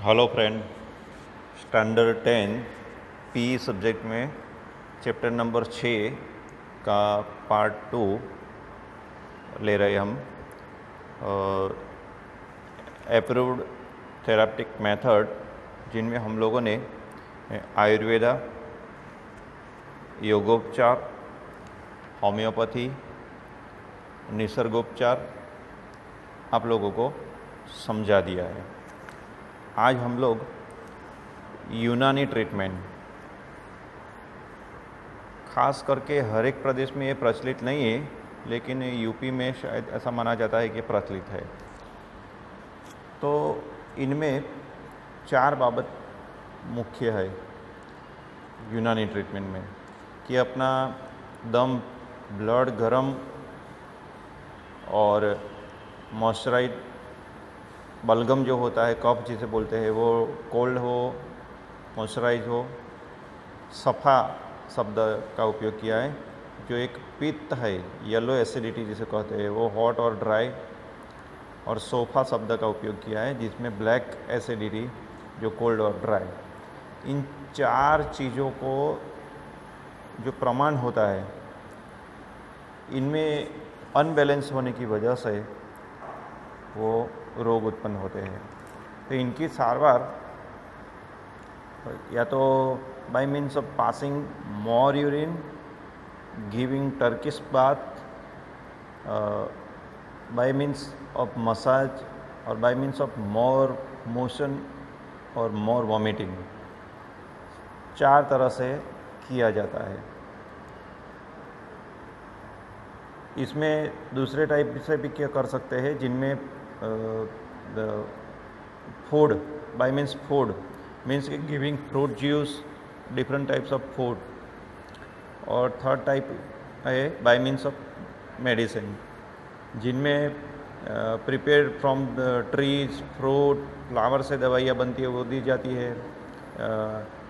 Hello friend, standard 10 P subject में chapter number 6 का part 2 ले रहे हम। अप्रूव्ड थेरापिटिक मेथड, जिनमें हम लोगों ने आयुर्वेदा, योगोपचार, होम्योपैथी, निसर्गोपचार आप लोगों को समझा दिया है। आज हम लोग यूनानी ट्रीटमेंट, खास करके हर एक प्रदेश में ये प्रचलित नहीं है, लेकिन यूपी में शायद ऐसा माना जाता है कि प्रचलित है। तो इनमें 4 बाबत मुख्य है यूनानी ट्रीटमेंट में, कि अपना दम, ब्लड गर्म और मॉइस्चराइज, बलगम जो होता है, कफ जिसे बोलते हैं, वो कोल्ड हो, मॉइस्चराइज हो। सफ़ा शब्द का उपयोग किया है, जो एक पित्त है, येलो एसिडिटी जिसे कहते हैं, वो हॉट और ड्राई। और सोफा शब्द का उपयोग किया है, जिसमें ब्लैक एसिडिटी, जो कोल्ड और ड्राई। इन 4 चीज़ों को जो प्रमाण होता है, इनमें अनबैलेंस होने की वजह से वो रोग उत्पन्न होते हैं। तो इनकी सारवार या तो by means of passing more urine, giving Turkish bath, by means of massage, और by means of more motion और मोर वॉमिटिंग, 4 तरह से किया जाता है। इसमें दूसरे टाइप से भी क्या कर सकते हैं, जिनमें food, bye means food means giving fruit juice, different types of food. और थर्ड टाइप है बाय मीन्स ऑफ मेडिसिन, जिनमें prepare from the trees, fruit, flower से दवाइयाँ बनती है, वो दी जाती है।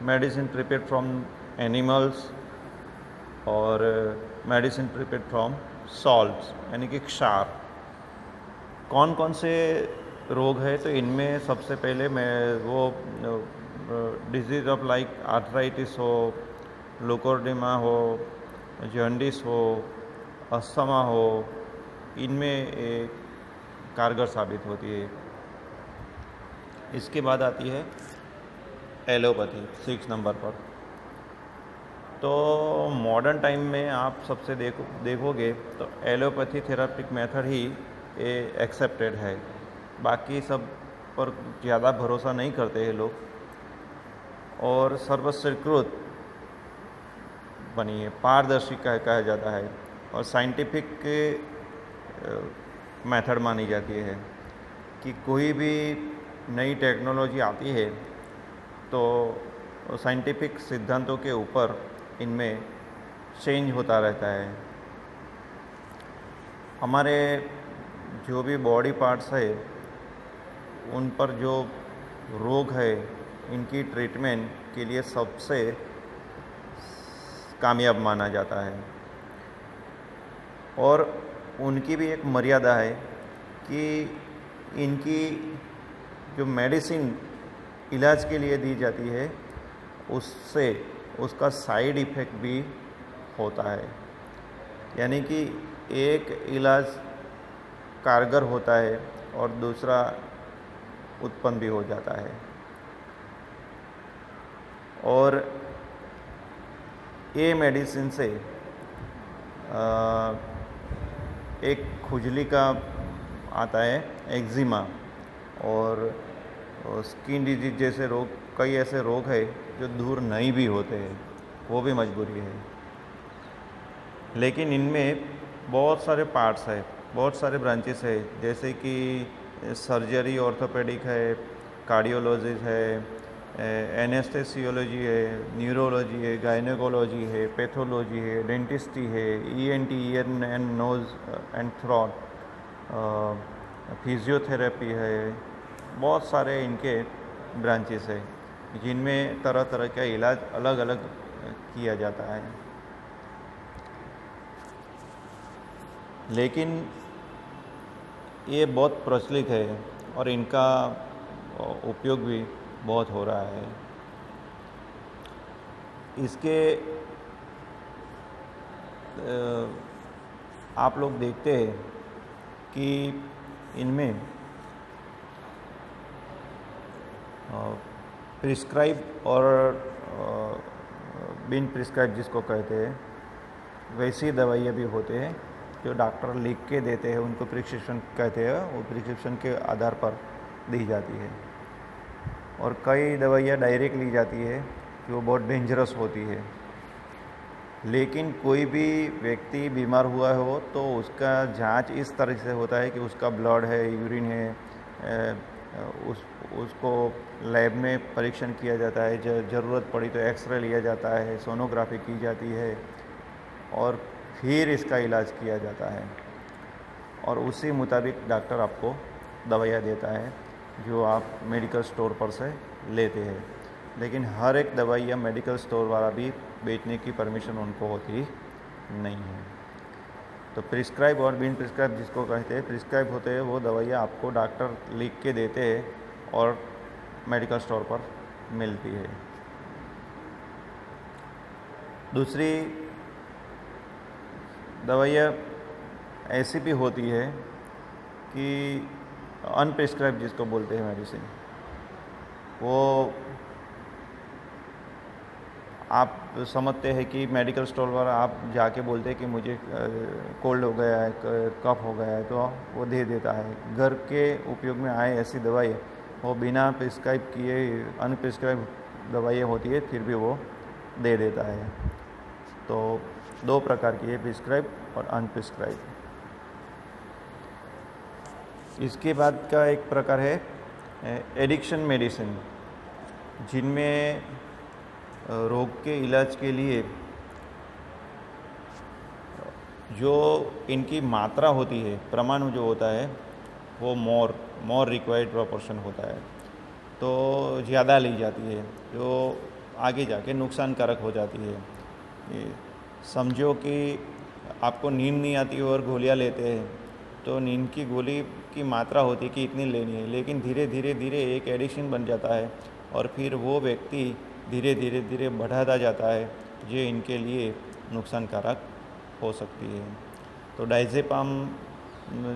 मेडिसिन प्रिपेयर फ्रॉम एनिमल्स, और मेडिसिन प्रिपेयर फ्रॉम सॉल्ट्स, यानी कि क्षार। कौन कौन से रोग है, तो इनमें सबसे पहले मैं वो डिजीज़ ऑफ लाइक आर्थराइटिस हो, लुकोर्डिमा हो, जॉन्डिस हो, अस्थमा हो, इनमें कारगर साबित होती है। इसके बाद आती है एलोपैथी 6 नंबर पर। तो मॉडर्न टाइम में आप सबसे देखोगे तो allopathy therapeutic method he accepted है। बाकी सब पर ज़्यादा भरोसा नहीं करते हैं लोग, और सर्वस्वीकृत बनी है, पारदर्शी कहा जाता है, और साइंटिफिक मेथड मानी जाती है। कि कोई भी नई टेक्नोलॉजी आती है तो साइंटिफिक सिद्धांतों के ऊपर इनमें चेंज होता रहता है। हमारे जो भी बॉडी पार्ट्स है, उन पर जो रोग है, इनकी ट्रीटमेंट के लिए सबसे कामयाब माना जाता है। और उनकी भी एक मर्यादा है कि इनकी जो मेडिसिन इलाज के लिए दी जाती है, उससे उसका साइड इफ़ेक्ट भी होता है। यानी कि एक इलाज कारगर होता है और दूसरा उत्पन्न भी हो जाता है। और ये मेडिसिन से एक खुजली का आता है, एक्जिमा, और स्किन डिजीज जैसे रोग, कई ऐसे रोग है जो दूर नहीं भी होते हैं, वो भी मजबूरी है। लेकिन इनमें बहुत सारे पार्ट्स है, बहुत सारे ब्रांचेस है, जैसे कि सर्जरी, ऑर्थोपेडिक है, कार्डियोलॉजी है, एनेस्थेसियोलॉजी है, न्यूरोलॉजी है, गायनेकोलॉजी है, पैथोलॉजी है, डेंटिस्ट्री है, ENT, ear and nose and throat, physiotherapy है। बहुत सारे इनके ब्रांचेस है, जिनमें तरह तरह का इलाज अलग अलग किया जाता है। लेकिन ये बहुत प्रचलित है, और इनका उपयोग भी बहुत हो रहा है। इसके आप लोग देखते हैं कि इनमें प्रिस्क्राइब और बिन प्रिस्क्राइब जिसको कहते हैं वैसी दवाइयाँ भी होते हैं जो डॉक्टर लिख के देते हैं, उनको प्रिस्क्रिप्शन कहते हैं। वो प्रिस्क्रिप्शन के आधार पर दी जाती है। और कई दवाइयाँ डायरेक्ट ली जाती है कि वो बहुत डेंजरस होती है। लेकिन कोई भी व्यक्ति बीमार हुआ हो तो उसका जांच इस तरह से होता है कि उसका ब्लड है, यूरिन है, उसको लैब में परीक्षण किया जाता है, ज़रूरत पड़ी तो एक्सरे लिया जाता है, सोनोग्राफी की जाती है और फिर इसका इलाज किया जाता है। और उसी मुताबिक डॉक्टर आपको दवाइयाँ देता है जो आप मेडिकल स्टोर पर से लेते हैं। लेकिन हर एक दवाई या मेडिकल स्टोर वाला भी बेचने की परमिशन उनको होती नहीं है। तो प्रिस्क्राइब और बिन प्रिस्क्राइब जिसको कहते हैं, प्रिस्क्राइब होते हैं वो दवाइयाँ आपको डॉक्टर लिख के देते हैं और मेडिकल स्टोर पर मिलती है। दूसरी दवाइयाँ ऐसी भी होती है कि अनप्रिस्क्राइब जिसको बोलते हैं मेडिसिन, वो आप समझते हैं कि मेडिकल स्टोर पर आप जाके बोलते हैं कि मुझे कोल्ड हो गया है, कफ हो गया है, तो वो दे देता है। घर के उपयोग में आए ऐसी दवाई वो बिना प्रिस्क्राइब किए अनप्रिस्क्राइब दवाइयाँ होती है फिर भी वो दे देता है। तो दो प्रकार की है, प्रिस्क्राइब और अनप्रिस्क्राइब। इसके बाद का एक प्रकार है एडिक्शन मेडिसिन, जिनमें रोग के इलाज के लिए जो इनकी मात्रा होती है, प्रमाण जो होता है वो मोर रिक्वायर्ड प्रोपोर्शन होता है, तो ज़्यादा ली जाती है जो आगे जाके नुकसानकारक हो जाती है। समझो कि आपको नींद नहीं आती और गोलियां लेते हैं तो नींद की गोली की मात्रा होती है कि इतनी लेनी है, लेकिन धीरे धीरे धीरे एक एडिक्शन बन जाता है और फिर वो व्यक्ति धीरे धीरे धीरे बढ़ाता जाता है, जो इनके लिए नुकसानकारक हो सकती है। तो डायज़ेपाम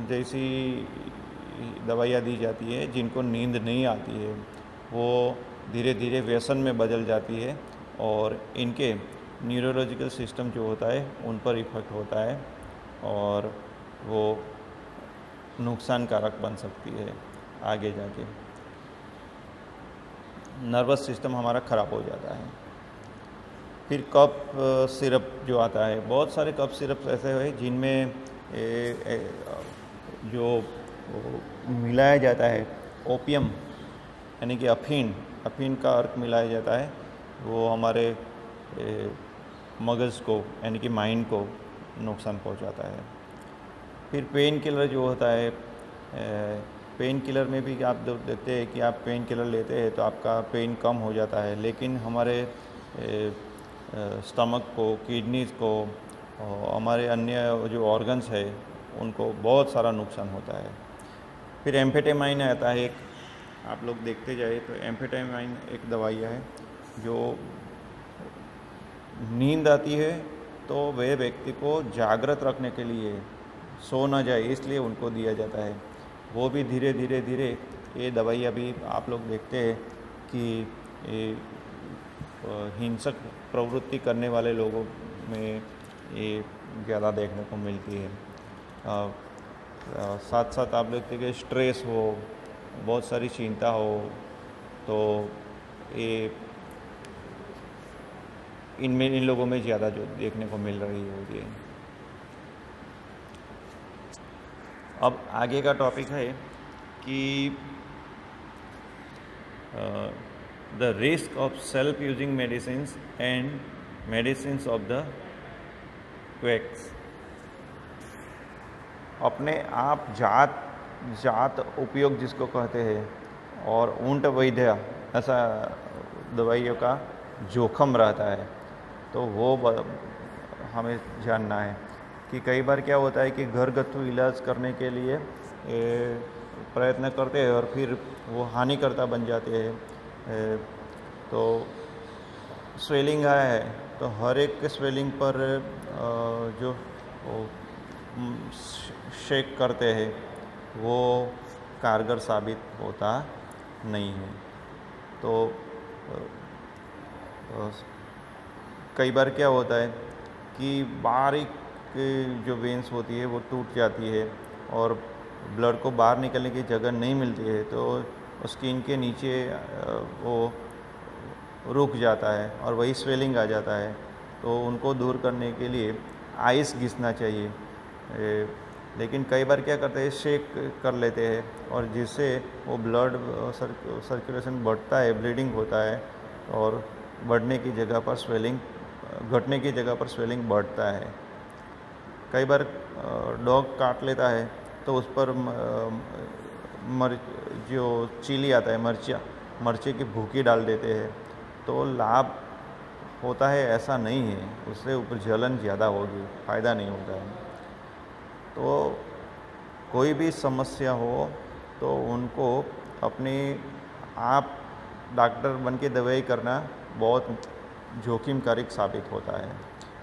जैसी दवाइयाँ दी जाती है जिनको नींद नहीं आती है, वो धीरे धीरे व्यसन में बदल जाती है और इनके न्यूरोलॉजिकल सिस्टम जो होता है उन पर इफेक्ट होता है और वो नुकसानकारक बन सकती है आगे जाके। नर्वस सिस्टम हमारा ख़राब हो जाता है। फिर कफ सिरप जो आता है, बहुत सारे कफ सिरप ऐसे हैं जिनमें जो मिलाया जाता है ओपियम यानी कि अफीन का अर्क मिलाया जाता है, वो हमारे मगज़ को यानी कि माइंड को नुकसान पहुंचाता है। फिर पेन किलर जो होता है, पेन किलर में भी आप देखते हैं कि आप पेन किलर लेते हैं तो आपका पेन कम हो जाता है, लेकिन हमारे स्टमक को, किडनीज़ को, हमारे अन्य जो ऑर्गन्स है उनको बहुत सारा नुकसान होता है। फिर एम्फेटामाइन आता है एक, आप लोग देखते जाए तो एम्फेटामाइन एक दवाई है जो नींद आती है तो वह व्यक्ति को जागृत रखने के लिए, सो ना जाए इसलिए उनको दिया जाता है। वो भी धीरे धीरे धीरे ये दवाई अभी आप लोग देखते हैं कि हिंसक प्रवृत्ति करने वाले लोगों में ये ज़्यादा देखने को मिलती है। साथ साथ आप देखते हैं कि स्ट्रेस हो, बहुत सारी चिंता हो, तो ये इन लोगों में ज़्यादा जो देखने को मिल रही होगी। अब आगे का टॉपिक है कि the risk of self using medicines and medicines of the quakes. अपने आप जात उपयोग जिसको कहते हैं और ऊंट वैद्य ऐसा दवाइयों का जोखम रहता है, तो वो हमें जानना है कि कई बार क्या होता है कि घरगथ्थू इलाज करने के लिए प्रयत्न करते हैं और फिर वो हानिकर्ता बन जाते हैं। तो स्वेलिंग आया है तो हर एक के स्वेलिंग पर जो शेक करते हैं वो कारगर साबित होता नहीं है। तो कई बार क्या होता है कि बारीक जो वेंस होती है वो टूट जाती है और ब्लड को बाहर निकलने की जगह नहीं मिलती है, तो स्किन के नीचे वो रुक जाता है और वही स्वेलिंग आ जाता है। तो उनको दूर करने के लिए आइस घिसना चाहिए। लेकिन कई बार क्या करते हैं, शेक कर लेते हैं और जिससे वो ब्लड सर्कुलेशन बढ़ता है, ब्लीडिंग होता है और बढ़ने की जगह पर स्वेलिंग, घटने की जगह पर स्वेलिंग बढ़ता है। कई बार डॉग काट लेता है तो उस पर जो चिली आता है, मर्चे की भूकी डाल देते हैं, तो लाभ होता है ऐसा नहीं है, उससे ऊपर जलन ज़्यादा होगी, फ़ायदा नहीं होता है। तो कोई भी समस्या हो तो उनको अपने आप डॉक्टर बन के दवाई करना बहुत जोखिमकारक साबित होता है।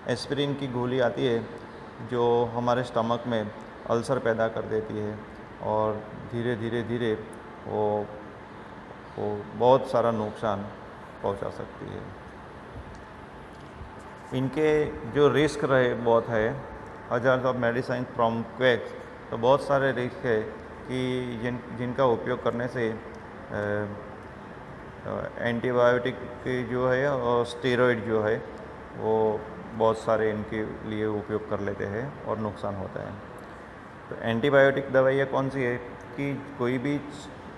एस्पिरिन की गोली आती है जो हमारे स्टमक में अल्सर पैदा कर देती है और धीरे धीरे धीरे वो बहुत सारा नुकसान पहुंचा सकती है। इनके जो रिस्क रहे बहुत है, हजार्स ऑफ मेडिसिन फ्रॉम क्वेक्स, तो बहुत सारे रिस्क है कि जिनका उपयोग करने से एंटीबायोटिक जो है और स्टेरॉइड जो है वो बहुत सारे इनके लिए उपयोग कर लेते हैं और नुकसान होता है। तो एंटीबायोटिक दवाइयाँ कौन सी है कि कोई भी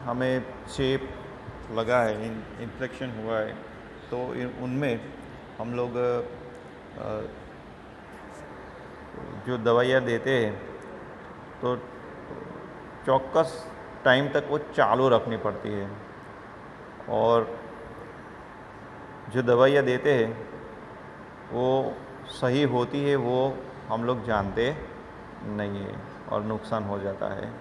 हमें चेप लगा है, इन्फेक्शन हुआ है, तो उनमें हम लोग जो दवाइयाँ देते हैं तो चौकस टाइम तक वो चालू रखनी पड़ती है और जो दवाइयाँ देते हैं वो सही होती है वो हम लोग जानते नहीं है और नुकसान हो जाता है।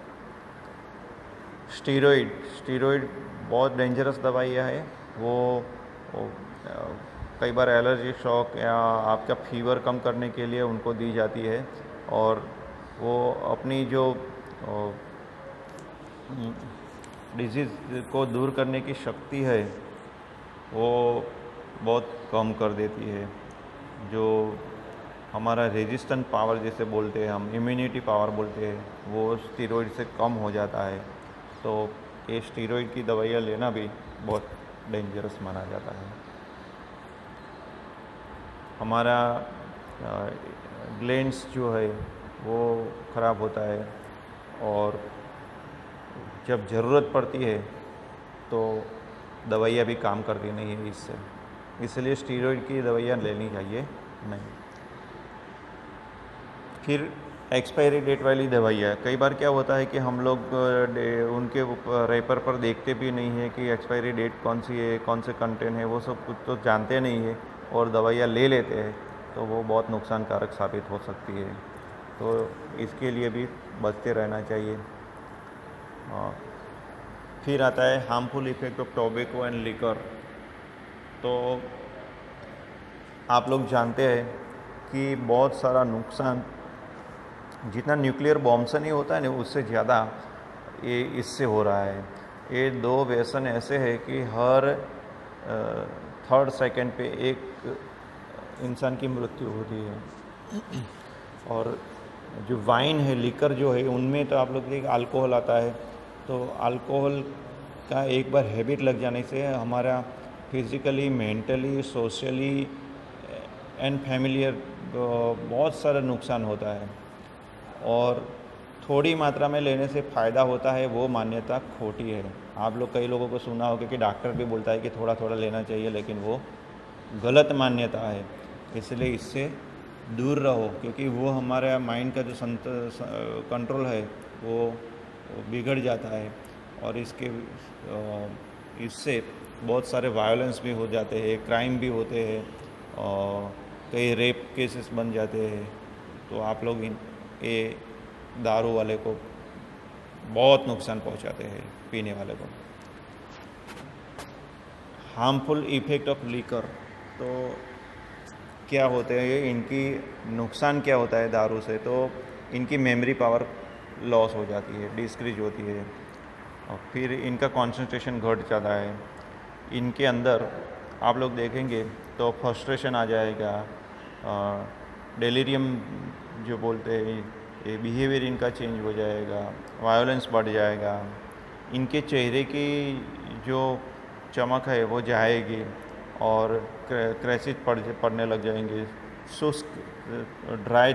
स्टीरॉइड बहुत डेंजरस दवाइयाँ है। वो कई बार एलर्जी, शॉक या आपका फीवर कम करने के लिए उनको दी जाती है और वो अपनी जो डिजीज़ को दूर करने की शक्ति है वो बहुत कम कर देती है। जो हमारा रेजिस्टेंट पावर जिसे बोलते हैं हम, इम्यूनिटी पावर बोलते हैं, वो स्टीरॉइड से कम हो जाता है। तो ये स्टीरॉइड की दवाइयाँ लेना भी बहुत डेंजरस माना जाता है। हमारा ग्लैंड्स जो है वो ख़राब होता है और जब ज़रूरत पड़ती है तो दवाइयाँ भी काम करती नहीं है इससे, इसलिए स्टीरॉइड की दवाइयाँ लेनी चाहिए नहीं। फिर एक्सपायरी डेट वाली दवाइयाँ, कई बार क्या होता है कि हम लोग उनके रेपर पर देखते भी नहीं है कि एक्सपायरी डेट कौन सी है, कौन से कंटेंट है, वो सब कुछ तो जानते नहीं है और दवाइयाँ ले लेते हैं, तो वो बहुत नुकसानकारक साबित हो सकती है। तो इसके लिए भी बचते रहना चाहिए। फिर आता है harmful effect of tobacco and liquor. तो आप लोग जानते हैं कि बहुत सारा नुकसान जितना न्यूक्लियर बॉम्ब से नहीं होता है ना, उससे ज़्यादा ये इससे हो रहा है। ये दो व्यसन ऐसे है कि हर थर्ड सेकंड पे एक इंसान की मृत्यु होती है। और जो वाइन है, लिकर जो है, उनमें तो आप लोग देखिए अल्कोहल आता है, तो अल्कोहल का एक बार हैबिट लग जाने से हमारा physically, mentally, socially and familiar बहुत सारा नुकसान होता है। और थोड़ी मात्रा में लेने से फ़ायदा होता है, वो मान्यता खोटी है। आप लोग कई लोगों को सुना होगा कि डॉक्टर भी बोलता है कि थोड़ा थोड़ा लेना चाहिए, लेकिन वो गलत मान्यता है। इसलिए इससे दूर रहो, क्योंकि वो हमारे माइंड का जो कंट्रोल है वो बिगड़ जाता है और इससे बहुत सारे वायलेंस भी हो जाते हैं, क्राइम भी होते हैं और कई रेप केसेस बन जाते हैं। तो आप लोग ये दारू वाले को बहुत नुकसान पहुंचाते हैं पीने वाले को। हार्मफुल इफ़ेक्ट ऑफ लीकर, तो क्या होते हैं ये, इनकी नुकसान क्या होता है दारू से, तो इनकी मेमोरी पावर लॉस हो जाती है, डिस्क्रीज होती है, और फिर इनका कंसंट्रेशन घट जाता है। इनके अंदर आप लोग देखेंगे तो फ्रस्ट्रेशन आ जाएगा, डेलीरियम जो बोलते हैं, ये बिहेवियर इनका चेंज हो जाएगा, वायोलेंस बढ़ जाएगा, इनके चेहरे की जो चमक है वो जाएगी और क्रैचेस पड़ने लग जाएंगे, शुष्क ड्राई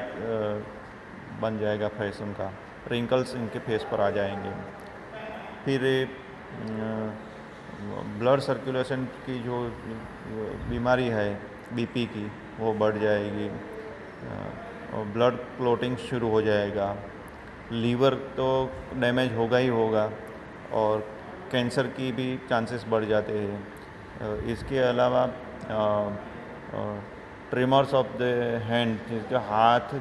बन जाएगा फेस उनका, रिंकल्स इनके फेस पर आ जाएंगे। फिर ब्लड सर्कुलेशन की जो बीमारी है बीपी की वो बढ़ जाएगी, और ब्लड क्लोटिंग शुरू हो जाएगा, लीवर तो डैमेज होगा ही होगा, और कैंसर की भी चांसेस बढ़ जाते हैं। इसके अलावा ट्रिमर्स ऑफ द हैंड, जिसके हाथ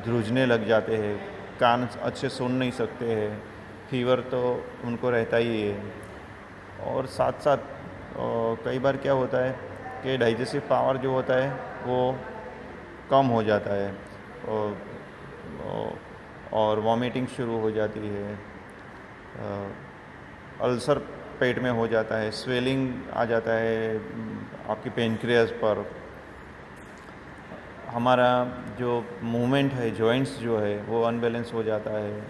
ध्रुजने लग जाते हैं, कान अच्छे सुन नहीं सकते हैं, फीवर तो उनको रहता ही है। और साथ साथ कई बार क्या होता है कि डाइजेस्टिव पावर जो होता है वो कम हो जाता है, और वॉमिटिंग शुरू हो जाती है, अल्सर पेट में हो जाता है, स्वेलिंग आ जाता है आपकी पेनक्रियास पर, हमारा जो मूवमेंट है, जॉइंट्स जो है वो अनबैलेंस हो जाता है।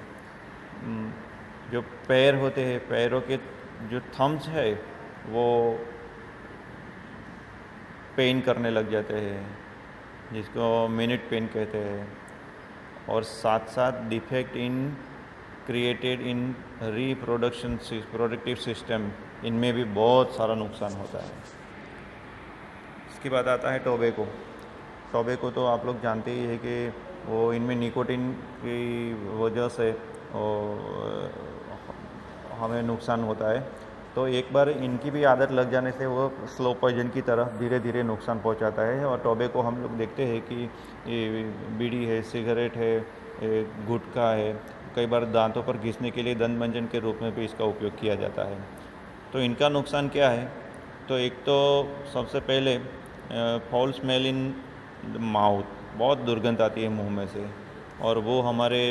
जो पैर होते हैं, पैरों के जो थम्स है वो पेन करने लग जाते हैं, जिसको मिनट पेन कहते हैं। और साथ साथ defect in created in productive system, इनमें भी बहुत सारा नुकसान होता है। इसके बाद आता है टोबैको। टोबैको तो आप लोग जानते ही है कि वो इनमें निकोटिन की वजह से हमें नुकसान होता है। तो एक बार इनकी भी आदत लग जाने से वो स्लो पॉइजन की तरह धीरे धीरे नुकसान पहुंचाता है। और टोबैको हम लोग देखते हैं कि ये बीड़ी है, सिगरेट है, गुटखा है, कई बार दांतों पर घिसने के लिए दंत मंजन के रूप में भी इसका उपयोग किया जाता है। तो इनका नुकसान क्या है, तो एक तो सबसे पहले फाउल स्मेल इन माउथ, बहुत दुर्गंध आती है मुंह में से, और वो हमारे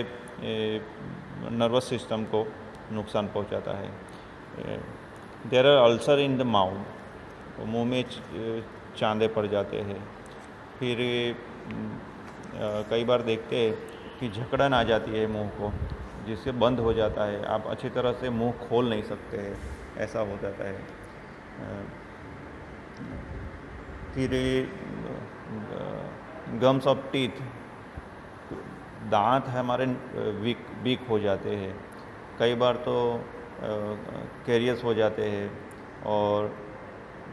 नर्वस सिस्टम को नुकसान पहुंचाता है। There are ulcer in the mouth, तो मुंह में चांदे पड़ जाते हैं। फिर कई बार देखते हैं कि जकड़न आ जाती है मुंह को, जिससे बंद हो जाता है, आप अच्छी तरह से मुंह खोल नहीं सकते हैं, ऐसा हो जाता है। फिर गम्स ऑफ टीथ, दांत हमारे वीक हो जाते हैं, कई बार तो कैरियस हो जाते हैं, और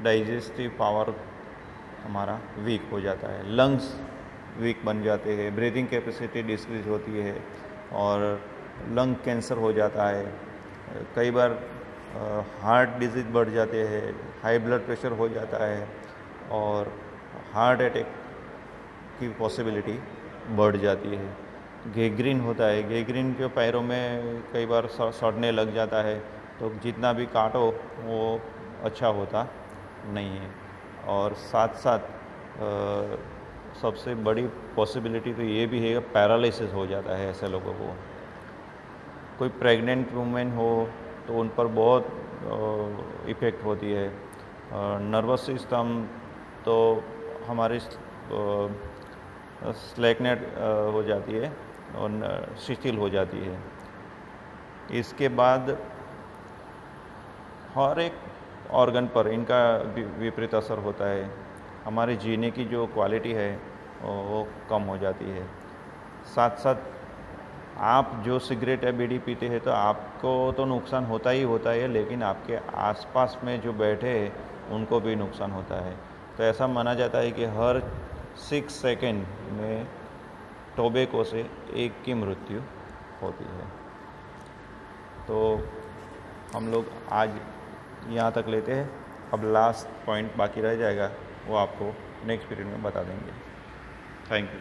डाइजेस्टिव पावर हमारा वीक हो जाता है, लंग्स वीक बन जाते हैं, ब्रीदिंग कैपेसिटी डिक्रीज होती है, और लंग कैंसर हो जाता है। कई बार हार्ट डिजीज बढ़ जाते हैं, हाई ब्लड प्रेशर हो जाता है, और हार्ट अटैक की पॉसिबिलिटी बढ़ जाती है। गैंग्रीन होता है, गैंग्रीन के पैरों में कई बार सड़ने लग जाता है, तो जितना भी काटो वो अच्छा होता नहीं है। और साथ साथ सबसे बड़ी पॉसिबिलिटी तो ये भी है कि पैरालिसिस हो जाता है ऐसे लोगों को। कोई प्रेग्नेंट वुमेन हो तो उन पर बहुत इफ़ेक्ट होती है। नर्वस सिस्टम तो हमारी स्लैकनेट हो जाती है और शिथिल हो जाती है। इसके बाद हर एक ऑर्गन पर इनका विपरीत असर होता है, हमारे जीने की जो क्वालिटी है वो कम हो जाती है। साथ साथ आप जो सिगरेट या बीड़ी पीते हैं तो आपको तो नुकसान होता ही होता है, लेकिन आपके आसपास में जो बैठे हैं उनको भी नुकसान होता है। तो ऐसा माना जाता है कि हर 6 सेकंड में टोबैको से एक की मृत्यु होती है। तो हम लोग आज यहाँ तक लेते हैं, अब लास्ट पॉइंट बाकी रह जाएगा, वो आपको नेक्स्ट पीरियड में बता देंगे। Thank you.